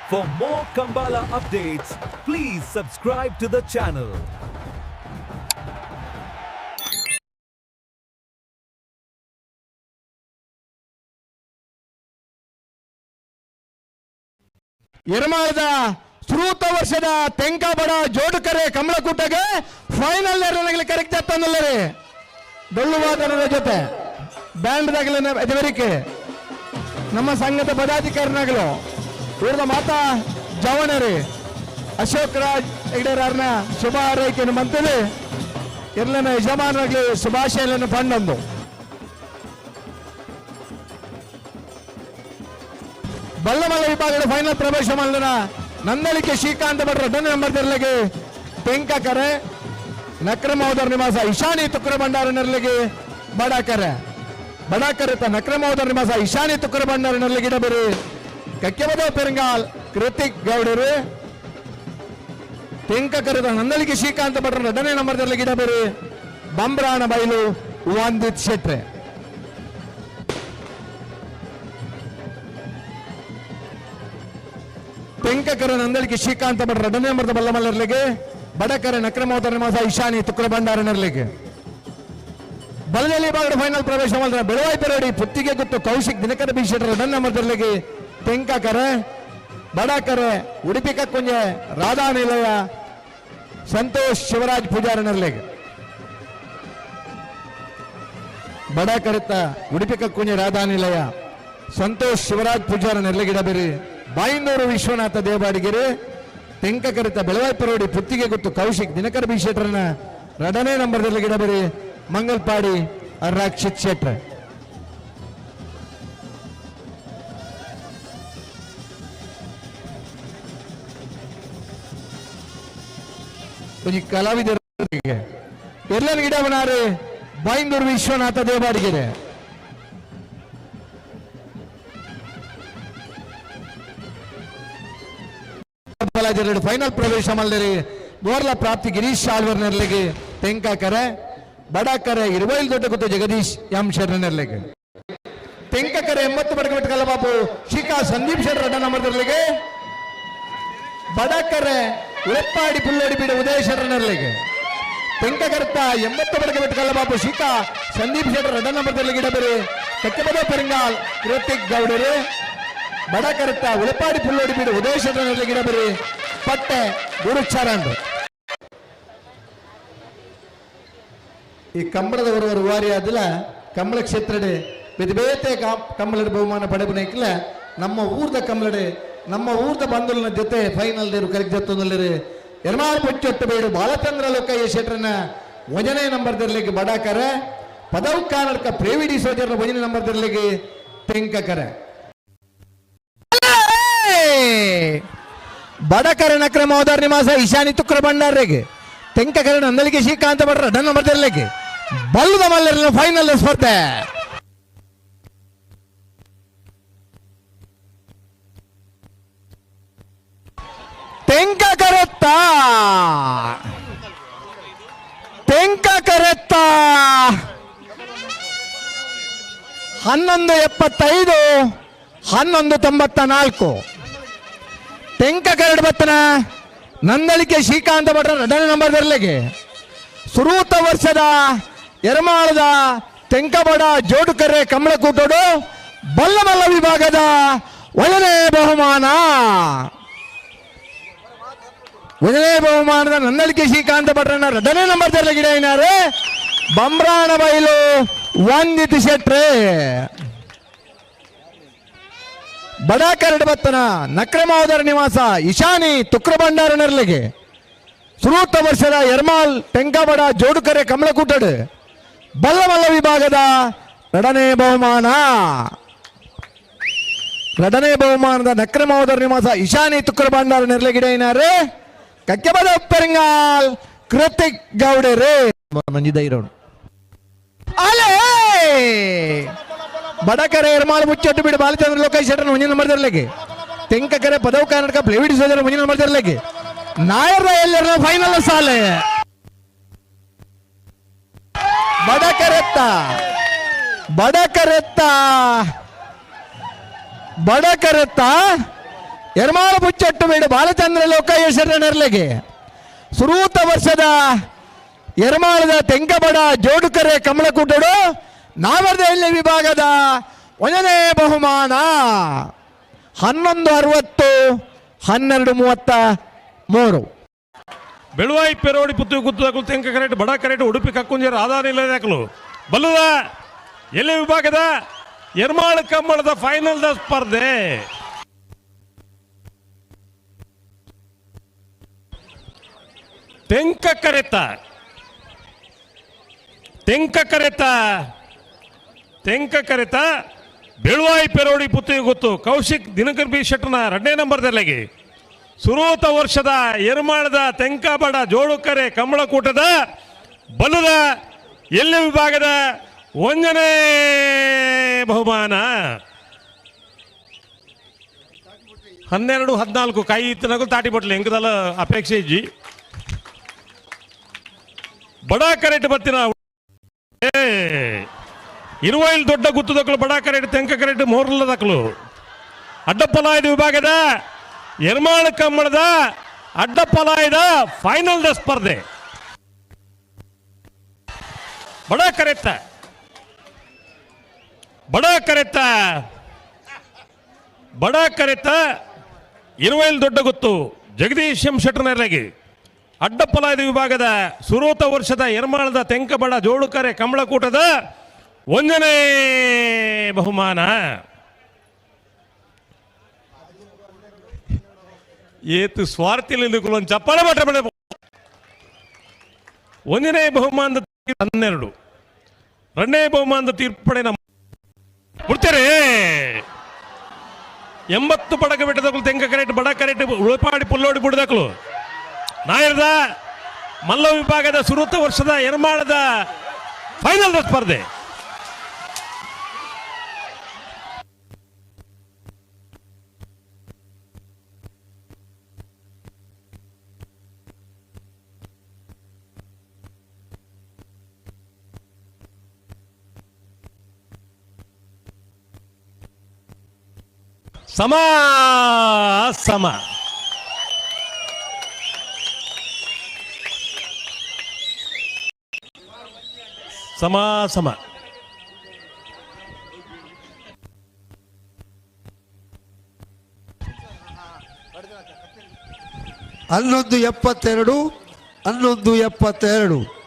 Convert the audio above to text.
For more Kambala updates, please subscribe to the channel. ಯರಮಾಳದ ಶ್ರೂತ ವರ್ಷದ ತೆಂಕಾಬಡ ಜೋಡುಕರೆ ಕಮಲಕೂಟಗೆ final ಎರಡನೇ correct ತಂದಲ್ಲರಿ ಡೊಳ್ಳುವಾದನರ ಜೊತೆ band ದಾಗಲಿನ ಎದುರಿಕೆ ನಮ್ಮ ಸಂಘದ ಪದಾಧಿಕಾರಿನಾಗಲು ಇವ್ರದ ಮಾತಾ ಜವಣರಿ ಅಶೋಕ್ ರಾಜ್ ಹೆಗ್ಡೇರನ್ನ ಶುಭ ಹಾರೈಕೆಯನ್ನು ಮಂತದೆ ಎಲ್ಲನ ಯಜಮಾನರಾಗಲಿ ಶುಭಾಶಯಗಳನ್ನು ಪಂಡೊಂದು ಬಲ್ಲಮಲ್ಲ ವಿಭಾಗದ ಫೈನಲ್ ಪ್ರವೇಶ ಮಾಡಿದ ನಂದಳಿಕೆ ಶ್ರೀಕಾಂತ ಭಟ್ರ ಡನ್ ನಂಬರ್ ತೆರಲಿಗೆ ತೆಂಕಕರೆ ನಕ್ರಮೋದರ ನಿವಾಸ ಇಶಾನಿ ತುಕ್ರ ಭಂಡಾರ ನೆರಳಿಗೆ ಬಡಾಕರೆ ಬಡಾಕರೆ ನಕ್ರಮೋದರ ನಿವಾಸ ಇಶಾನಿ ತುಕ್ರ ಭಂಡಾರ ನೆರಳಿಗೆ ಇಡಬರಿ ಕಕ್ಕೆಬದ ಪೆರಂಗಾಲ್ ಕೃತಿಕ್ ಗೌಡರು ತೆಂಕಕರದ ನಂದಳಿಕೆ ಶ್ರೀಕಾಂತ ಭಟ್ರ ಎರಡನೇ ನಂಬರ್ ತೆರಳಿಗೆ ಇಡಬರಿ ಬಂಬ್ರಾಣ ಬೈಲು ವಂದಿತ್ ಶೆಟ್ರೆ ತೆಂಕಕರ ನಂದಳಿಕೆ ಶ್ರೀಕಾಂತ ಭಟ್ರ ಎರಡನೇ ನಂಬರ್ ಬಲ್ಲಮಲ್ಲರ್ಲಿಗೆ ಬಡಕರೆ ನಕ್ರಮೋದರ ನಿವಾಸ ಇಶಾನಿ ತುಕ್ರ ಭಂಡಾರ ನೆರಳಿಗೆ ಬಲದಲ್ಲಿ ಭಾಗದ ಫೈನಲ್ ಪ್ರವೇಶ ಮಾಡಿದ ಬೆಳವಾಯಿ ಪೆರಡಿ ಪುತ್ತಿಗೆ ಗೊತ್ತು ಕೌಶಿಕ್ ದಿನಕರ ಬಿ ಶೆಟ್ಟರ್ ಎರಡನೇ ನಂಬರ್ ತೆರಳಿಗೆ ತೆಂಕಕರೆ ಬಡಕರೆ ಉಡುಪಿ ಕಕ್ಕುಂಜೆ ರಾಧಾ ನಿಲಯ ಸಂತೋಷ್ ಶಿವರಾಜ್ ಪೂಜಾರ ನೆರಳಿಗೆ ಬಡಕರೆತ್ತ ಉಡುಪಿ ಕಕ್ಕುಂಜೆ ರಾಧಾ ನಿಲಯ ಸಂತೋಷ್ ಶಿವರಾಜ್ ಪೂಜಾರ ನೆರಳಿಗಿಡಬೇರಿ ಬಾಯಿಂದೂರು ವಿಶ್ವನಾಥ ದೇವಬಾಡಿಗೆರೆ ತೆಂಕಕರಿತ ಬೆಳವಾಯಿ ಪೆರೋಡಿ ಪುತ್ತಿಗೆ ಗೊತ್ತು ಕೌಶಿಕ್ ದಿನಕರ ಬಿ ಶೆಟ್ಟರ್ನ ಎರಡನೇ ನಂಬರ್ದಲ್ಲಿ ಗಿಡಬೇರಿ ಮಂಗಲ್ಪಾಡಿ ರಕ್ಷಿತ್ ಶೆಟ್ರ ಕಲಾವಿದರಿಗೆ ಎಲ್ಲ ಗಿಡವನಾರೆ ಬಾಯಿಂದೂರು ವಿಶ್ವನಾಥ ದೇವಬಾಡಿಗೆರೆ ಫೈನಲ್ ಪ್ರವೇಶ ಮಾಡಿದರೆ ಬೋರ್ಲ ಪ್ರಾಪ್ತಿ ಗಿರೀಶ್ ಆಳ್ವರ್ ನೆರಳಿಗೆ ತೆಂಕಕರೆ ಬಡಕರೆ ಇರುವೈಲ್ ದೊಡ್ಡ ಗೊತ್ತು ಜಗದೀಶ್ ಎಂ ಶೆಟ್ರ ನೆರಳಿಗೆ ತೆಂಕಕರೆ 80 ಬಡಕಬಿಟ್ಟು ಕಲ್ಲಬಾಬು ಶಿಖಾ ಸಂದೀಪ್ ಶೆಟ್ರ ಎರಡನೇ ನಂಬರ್ ನೆರಳಿಗೆ ಬಡಕರೆ ಉಳಪ್ಪಾಡಿ ಪುಲ್ಲೋಡಿ ಬೀಡ ಉದಯ ಶೆಟ್ರ ನೆರಳಿಗೆ ತೆಂಕಕರ್ತ 80 ಬಡಕಬಿಟ್ಟು ಕಲ್ಲಬಾಬು ಶಿಖಾ ಸಂದೀಪ್ ಶೆಟ್ರ ಎರಡನೇ ನಂಬರ್ ನೆರಳಿಗೆ ಇಡಬೇರಿ ಕಕ್ಕೆಬದ ಪೆರಿಂಗಾಲ್ ಕೃತಿಕ್ ಗೌಡರು ಬಡಕರುತ್ತ ಉಳಪಾಡಿ ಪುಲ್ಲೋಡಿ ಬೀಡು ಉದಯಶನ ಗಿಡಬರಿ ಪಟ್ಟೆ ಗುರುಚಾರಂಡ್ ಈ ಕಂಬಳದವರವರು ವಾರಿ ಆದಿಲ್ಲ ಕಂಬಳ ಕ್ಷೇತ್ರಡೆ ಬೇತೆ ಕಂಬಳದ ಬಹುಮಾನ ಪಡೆಬನಕ್ಕಿಲ್ಲ ನಮ್ಮ ಊರ್ದ ಕಂಬಳಡೆ ನಮ್ಮ ಊರ್ದ ಬಂಧುವಿನ ಜೊತೆ ಫೈನಲ್ ದೇರು ಕರೆಕ್ಟ್ ಜೊತ್ತೊಂದಲ್ಲಿರಿ ಎರ್ಮಾಲ್ ಪುಚ್ಚೊಟ್ಟು ಬೇಡು ಬಾಲಚಂದ್ರ ಲೋಕಯ್ಯ ಶೆಟ್ರನ್ನ ಒಂಜನೇ ನಂಬರ್ ದರ್ಲಿಗೆ ಬಡಾಕರೆ ಪದವು ಕಾನಡ್ಕ ಪ್ರೇವಿಡಿ ಸೋಜರ್ನ ಒಂಜನೇ ನಂಬರ್ ದರ್ಲಿಗೆ ತೆಂಕಕರೆ ಬಡಕರೆ ನಕ್ರಮೋದರ ನಿವಾಸ ಇಶಾನಿ ತುಕ್ರ ಭಂಡಾರಿಗೆ ತೆಂಕಕರೆ ನಂದಳಿಕೆ ಶ್ರೀಕಾಂತ ಭಟ್ರ ಎರಡನೇ ನಂಬರ್ ತೆರಲಿಗೆ ಬಲ್ಲದ ಮಲ್ಲರಿನ ಫೈನಲ್ ಸ್ಪರ್ಧೆ ತೆಂಕಕರೆತ್ತ 11:75 11:94 ತೆಂಕಕರಡು ಬತ್ತನ ನಂದಳಿಕೆ ಶ್ರೀಕಾಂತ ಭಟ್ರ ಎರಡನೇ ನಂಬರ್ ತೆರಲಿಗೆ ಸುರೂತ ವರ್ಷದ ಯರಮಾಳದ ತೆಂಕಬಡ ಜೋಡುಕರೆ ಕಮಲಕೂಟೋಡು ಬಲ್ಲಮಲ್ಲ ವಿಭಾಗದ ಒಂದನೇ ಬಹುಮಾನದ ನಂದಳಿಕೆ ಶ್ರೀಕಾಂತ ಭಟ್ರನ ಎರಡನೇ ನಂಬರ್ ತೆರಲಿಗೆ ಇಡೇನಾರೆ ಬಂಬ್ರಾಣ ಬೈಲು ವಂದಿತ್ ಶೆಟ್ರೆ ಬಡಾಕರಡು ಬತ್ತನ ನಕ್ರಮೋದರ ನಿವಾಸ ಇಶಾನಿ ತುಕ್ರ ಭಂಡಾರ ನೆರಳಿಗೆ ಶ್ರೂತ ವರ್ಷದ ಯರ್ಮಾಲ್ ತೆಂಕಬಡ ಜೋಡುಕರೆ ಕಮಲಕೂಟಡು ಬಲ್ಲಮಲ್ಲ ವಿಭಾಗದ ಎರಡನೇ ಬಹುಮಾನದ ನಕ್ರಮೋದರ ನಿವಾಸ ಇಶಾನಿ ತುಕ್ರ ಭಂಡಾರ ನೆರಳಿಗಿಡೇನಾರೆ ಕಕ್ಕೆಬದ ಪೆರಿಂಗಾಲ್ ಕೃತಿಕ್ ಗೌಡರೇ ಮಂಜಿದೈರೋಡು ಅಲೇ ಬಡಕರೆ ಎರ್ಮಾಲ್ ಮುಚ್ಚಟ್ಟು ಬಿಡು ಬಾಲಚಂದ್ರ ಲೋಕಯ್ಯ ಶೆಟ್ರನ ಮುಂದಿನ ನಂಬರ್ ತೆರಲಿಗೆ ತೆಂಕಕರೆ ಪದವು ಕರ್ನಾಟಕ ಪ್ಲೇವಿಡಿ ಸೋದರ ಮುಂದಿನ ನಂಬರ್ ತೆರಲಿಗೆ ನಾಯರ ಎಲ್ಲರ ಫೈನಲ್ ಸಾಲೆ ಬಡಕರೆತ್ತ ಎರ್ಮಾಳ ಬುಚ್ಚಟ್ಟು ಬೀಡು ಬಾಲಚಂದ್ರ ಲೋಕಯ್ಯ ಶರಣರ್ಲೆಗೆ ಸುರೂತ ವರ್ಷದ ಎರ್ಮಾಳದ ತೆಂಕಬಡ ಜೋಡುಕರೆ ಕಮಲಕೂಟಡು ನಾಮರ್ದಹಳ್ಳಿ ವಿಭಾಗದ 1ನೇ ಬಹುಮಾನ 1160 1233. ಬೆಳುವಾಯಿ ಪೆರೋಡಿ ಪುತ್ತು ಗುತ್ತದಕ್ಕಲು ತೆಂಕ ಕರೆಕ್ಟ್ ಬಡ ಕರೆಕ್ಟ್ ಉಡುಪಿ ಕಕ್ಕುಂಜರ ಆಧಾರ ಇಲ್ಲದಾಕಲು ಬಲ್ಲದ ಎಲ್ಲಿ ವಿಭಾಗದ ಎರ್ಮಾಳ ಕಂಬಳದ ಫೈನಲ್ ದ ಸ್ಪರ್ಧೆ ತೆಂಕ ಕರೆತ ಬೆಳುವಾಯಿ ಪೆರೋಡಿ ಪುತ್ತು ಗೊತ್ತು ಕೌಶಿಕ್ ದಿನಕರ್ ಬಿ ಶೆಟ್ಟನ 2ನೇ ನಂಬರ್ದಲ್ಲಿಗೆ ಸುರೂತ ವರ್ಷದ ಎರ್ಮಾಳದ ತೆಂಕಬಡ ಜೋಡುಕರೆ ಕಮಲಕೂಟದ ಬಲದ ಎಲ್ಲಿ ವಿಭಾಗದ 1ನೇ ಬಹುಮಾನ 12-14 ಕೈ ಇತ್ತನಗೂ ತಾಟಿ ಬಟ್ಲಿ ಎಂಕದಲ್ಲ ಅಪೇಕ್ಷೆ ಇಜ್ಜಿ ಬಡ ಕರೆಕ್ಟ್ ಬತ್ತಿನ 20 ದೊಡ್ಡ ಗುತ್ತದಕ್ಕಲು ಬಡ ಕರೆಕ್ಟ್ ತೆಂಕ ಕರೆಕ್ಟ್ ಮೋರ್ಲದಕ್ಕಲು ಅಡ್ಡಪಲಾಯದ ವಿಭಾಗದ ಎರ್ಮಾಳ ಕಂಬಳದ ಅಡ್ಡಪಲಾಯದ ಫೈನಲ್ ದ ಸ್ಪರ್ಧೆ ಬಡ ಕರೆತ 20 ದೊಡ್ಡ ಗುತ್ತು ಜಗದೀಶ್ ಎಂ ಶೆಟ್ಟರ್ನರ್ಲೆಗೆ ಅಡ್ಡಪಲಾಯದ ವಿಭಾಗದ ಸುರೂತ ವರ್ಷದ ಎರ್ಮಾಳದ ತೆಂಕಬಡ ಜೋಡುಕರೆ ಕಮಲಕೂಟದ 1ನೇ ಬಹುಮಾನ ಏತು ಸ್ವಾರ್ಥಿಲಿ ಒಂದು ಚಪ್ಪಾಳೆ ಮಾತ್ರ ಬೇಡ 1ನೇ ಬಹುಮಾನದ 12 2ನೇ ಬಹುಮಾನದ ತೀರ್ಪಡೆ ನಮ್ಮ ಬಿಡ್ತಾರೆ 80 ಪಡಕ ಬಿಟ್ಟದಕ್ಕಲು ತೆಂಕ ಕರೆಕ್ಟ್ ಬಡ ಕರೆಕ್ಟ್ ಉಳಪಾಡಿ ಪುಲ್ಲೋಡಿ ಬಿಡದಕ್ಕಲು ನಾಯರದ ಮಲ್ಲ ವಿಭಾಗದ ಸುರೂತ ವರ್ಷದ ಎರ್ಮಾಳದ ಫೈನಲ್ ಸ್ಪರ್ಧೆ ಸಮ ಸಮ 1172